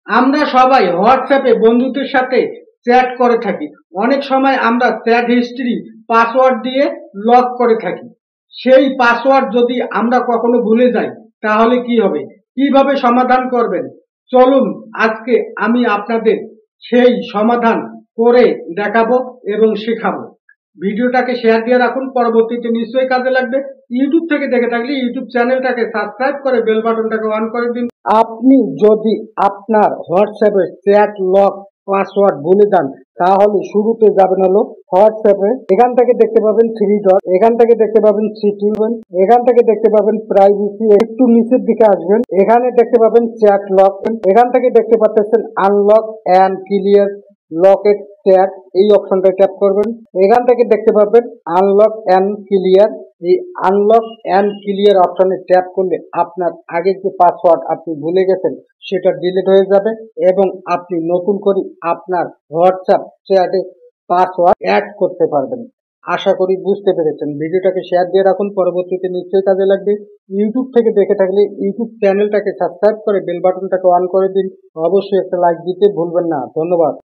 আমরা সবাই হোয়াটসঅ্যাপে বন্ধুদের সাথে চ্যাট করে থাকি। অনেক সময় আমরা চ্যাট হিস্ট্রি পাসওয়ার্ড দিয়ে লক করে থাকি। সেই পাসওয়ার্ড যদি আমরা কখনো ভুলে যাই তাহলে কি হবে? কিভাবে সমাধান করবেন? চলুন আজকে আমি আপনাদের সেই সমাধান করে দেখাবো এবং শেখাবো। ভিডিওটাকে শেয়ার দিয়ে রাখুন, পরবর্তীতে নিশ্চয়ই কাজে লাগবে। ইউটিউব থেকে দেখে থাকলে ইউটিউব চ্যানেলটাকে সাবস্ক্রাইব করে বেল বাটনটাকে অন করে দিন। আপনি যদি আপনার হোয়াটসঅ্যাপে চ্যাট লক পাসওয়ার্ড ভুলে যান তাহলে শুরুতে যাবেন হলো হোয়াটসঅ্যাপে। এখান থেকে দেখতে পাবেন থ্রি ডট, এখান থেকে দেখতে পাবেন সিটিং, এখান থেকে দেখতে পাবেন প্রাইভেসি, একটু নিচের দিকে আসবেন, এখানে দেখতে পাবেন চ্যাট লক, এখান থেকে দেখতে পাচ্ছেন unlock and clear Locket chat, এই অপশনটা ট্যাপ করবেন। এখান থেকে দেখতে পাবেন আনলক অ্যান্ড ক্লিয়ার, এই আনলক অ্যান্ড ক্লিয়ার অপশনে ট্যাপ করলে আপনার আগের যে পাসওয়ার্ড আপনি ভুলে গেছেন সেটা ডিলিট হয়ে যাবে এবং আপনি নতুন করে আপনার হোয়াটসঅ্যাপ চ্যাটে পাসওয়ার্ড অ্যাড করতে পারবেন। আশা করি বুঝতে পেরেছেন। ভিডিওটাকে শেয়ার দিয়ে রাখুন, পরবর্তীতে নিশ্চয়ই কাজে লাগবে। ইউটিউব থেকে দেখে থাকলে ইউটিউব চ্যানেলটাকে সাবস্ক্রাইব করে বেল বাটনটাকে অন করে দিন। অবশ্যই একটা লাইক দিতে ভুলবেন না। ধন্যবাদ।